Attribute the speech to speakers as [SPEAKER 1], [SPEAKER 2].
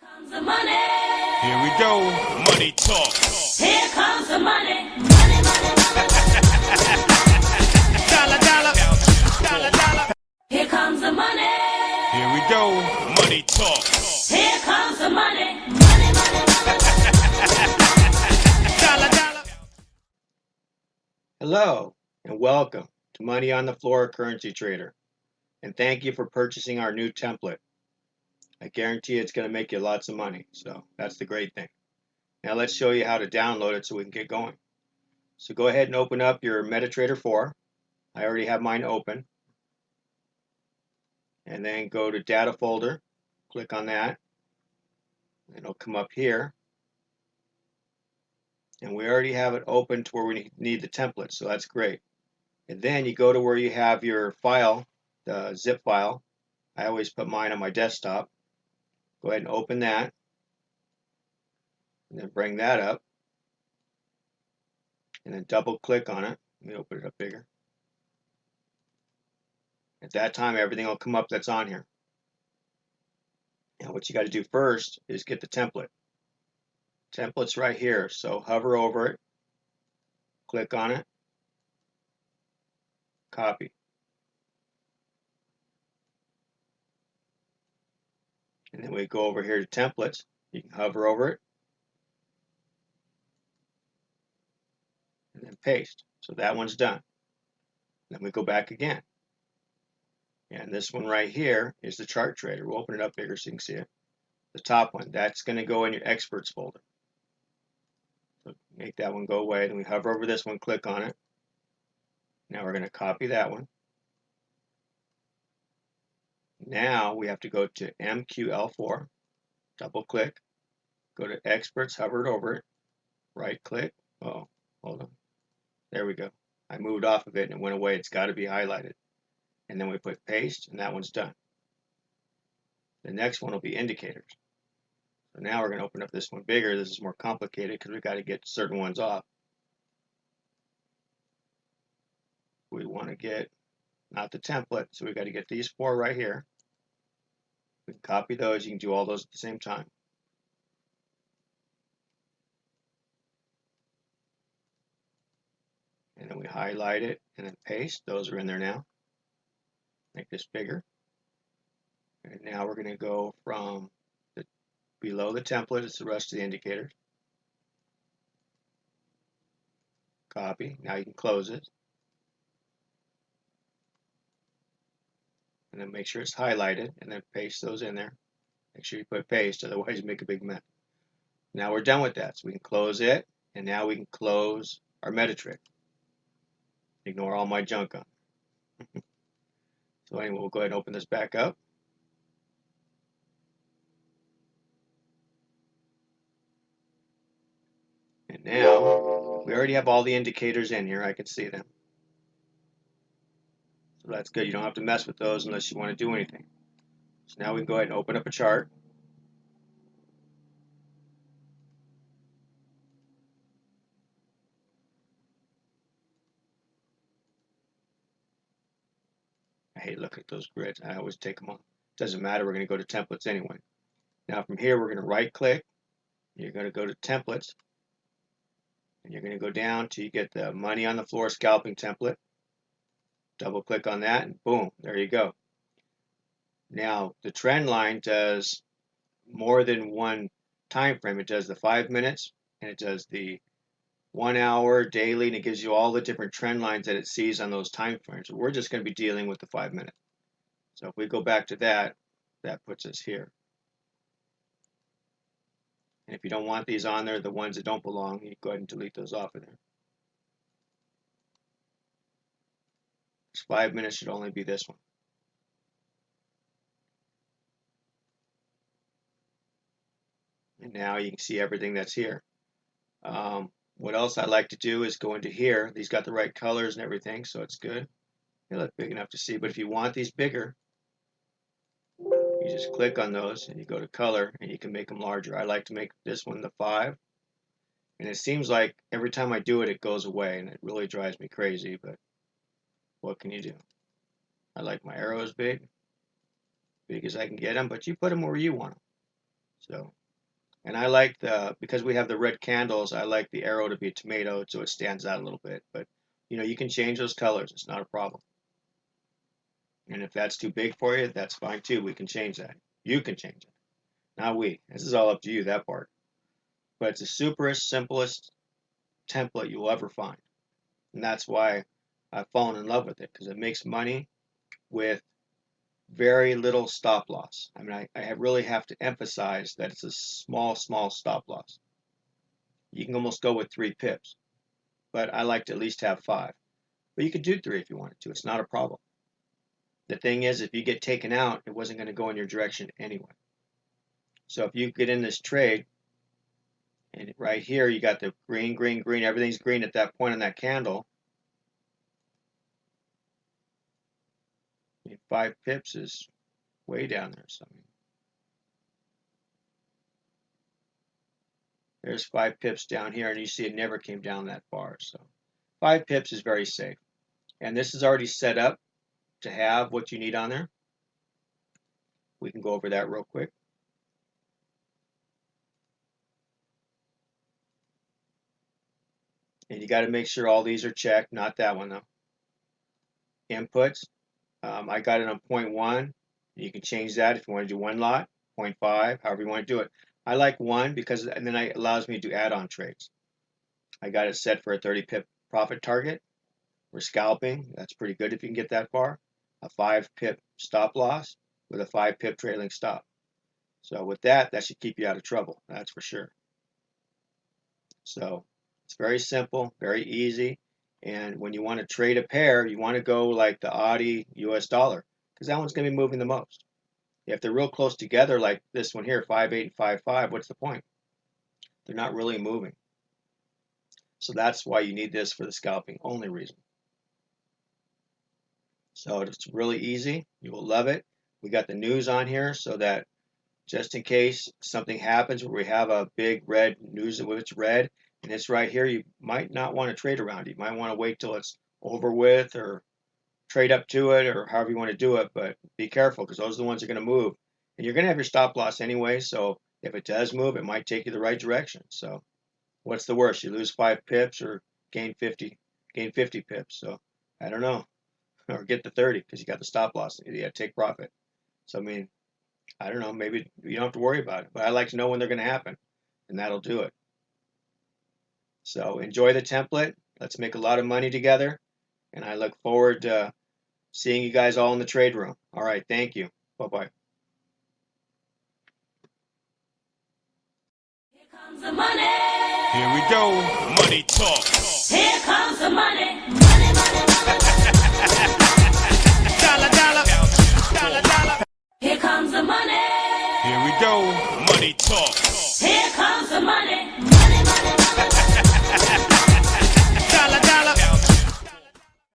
[SPEAKER 1] Comes the money.
[SPEAKER 2] Here we go. Money talk.
[SPEAKER 1] Here comes the money. Money, money, money.
[SPEAKER 2] Dollar, dollar. Dollar, dollar.
[SPEAKER 1] Here comes the money.
[SPEAKER 2] Here we go. Money talk.
[SPEAKER 1] Here comes the money. Money, money, money.
[SPEAKER 2] Dollar, dollar.
[SPEAKER 3] Hello and welcome to Money on the Floor Currency Trader, and thank you for purchasing our new template. I guarantee it's going to make you lots of money, so that's the great thing. Now let's show you how to download it so we can get going. So go ahead and open up your MetaTrader 4. I already have mine open. And then go to Data Folder, click on that, and it'll come up here. And we already have it open to where we need the template, so that's great. And then you go to where you have your file, the zip file. I always put mine on my desktop. Go ahead and open that, and then bring that up, and then double click on it. Let me open it up bigger. At that time, everything will come up that's on here. Now what you got to do first is get the template. Template's right here, so hover over it, click on it, copy. And then we go over here to templates. You can hover over it and then paste. So that one's done. Then we go back again. And this one right here is the chart trader. We'll open it up bigger so you can see it. The top one, that's going to go in your experts folder. So make that one go away. Then we hover over this one, click on it. Now we're going to copy that one. Now we have to go to MQL4, double click, go to experts, hover it over it, right click. Oh, hold on. There we go. I moved off of it and it went away. It's got to be highlighted. And then we put paste, and that one's done. The next one will be indicators. So now we're going to open up this one bigger. This is more complicated because we've got to get certain ones off. We want to get not the template, so we've got to get these four right here. We can copy those. You can do all those at the same time. And then we highlight it and then paste. Those are in there now. Make this bigger. And now we're going to go from below the template, it's the rest of the indicators. Copy. Now you can close it. And then make sure it's highlighted and then paste those in there. Make sure you put paste, otherwise you make a big mess. Now we're done with that. So we can close it, and now we can close our MetaTrader. Ignore all my junk on. So anyway, we'll go ahead and open this back up. And now we already have all the indicators in here. I can see them. So that's good. You don't have to mess with those unless you want to do anything. So now we can go ahead and open up a chart. I hate looking at those grids. I always take them off. Doesn't matter. We're going to go to templates anyway. Now from here, we're going to right click. You're going to go to templates. And you're going to go down till you get the money on the floor scalping template. Double click on that and boom, there you go. Now the trend line does more than one time frame. It does the 5 minutes and it does the 1 hour daily, and it gives you all the different trend lines that it sees on those time frames. So we're just going to be dealing with the 5 minutes. So if we go back to that, that puts us here. And if you don't want these on there, the ones that don't belong, you go ahead and delete those off of there. 5 minutes should only be this one. And now you can see everything that's here. What else I like to do is go into here. These got the right colors and everything, so it's good. They look big enough to see, but if you want these bigger, you just click on those and you go to color and you can make them larger. I like to make this one the 5. And it seems like every time I do it, it goes away, and it really drives me crazy, but what can you do? I like my arrows big as I can get them, but you put them where you want them. So, and I like because we have the red candles, I like the arrow to be a tomato so it stands out a little bit. But, you can change those colors. It's not a problem. And if that's too big for you, that's fine too. We can change that. You can change it. Not we. This is all up to you, that part. But it's the superest, simplest template you'll ever find. And that's why I've fallen in love with it, because it makes money with very little stop loss. I mean, I really have to emphasize that it's a small stop loss. You can almost go with 3 pips, but I like to at least have 5. But you could do 3 if you wanted to. It's not a problem. The thing is, if you get taken out, it wasn't going to go in your direction anyway. So if you get in this trade, and right here you got the green, green, green, everything's green at that point on that candle. 5 pips is way down there. So there's 5 pips down here, and you see it never came down that far. So 5 pips is very safe. And this is already set up to have what you need on there. We can go over that real quick. And you got to make sure all these are checked, not that one though. Inputs, I got it on 0.1. You can change that if you want to do 1 lot, 0.5, however you want to do it. I like 1 because and then it allows me to do add-on trades. I got it set for a 30 pip profit target. We're scalping. That's pretty good if you can get that far. A 5 pip stop loss with a 5 pip trailing stop. So with that should keep you out of trouble. That's for sure. So it's very simple, very easy. And when you want to trade a pair, you want to go like the Aussie US dollar, because that one's going to be moving the most. If they're real close together, like this one here, 5.8 and 5.5, what's the point? They're not really moving. So that's why you need this for the scalping only reason. So it's really easy. You will love it. We got the news on here so that just in case something happens where we have a big red news with it's red and it's right here, you might not want to trade around it. You might want to wait till it's over with or trade up to it or however you want to do it, but be careful because those are the ones that are going to move. And you're going to have your stop loss anyway, so if it does move, it might take you the right direction. So what's the worst? You lose 5 pips or gain 50 pips. So I don't know. Or get the 30 because you got the stop loss. You got to take profit. So I mean, I don't know, maybe you don't have to worry about it, but I like to know when they're going to happen, and that'll do it. So enjoy the template. Let's make a lot of money together, and I look forward to seeing you guys all in the trade room. All right, thank you. Bye-bye.
[SPEAKER 1] Here comes the money.
[SPEAKER 2] Here we go. Money talk.
[SPEAKER 1] Here comes the money. Money, money, money.
[SPEAKER 2] Dollar, dollar. Dollar, dollar.
[SPEAKER 1] Here comes the money.
[SPEAKER 2] Here we go. Money talk.
[SPEAKER 1] Here comes the money.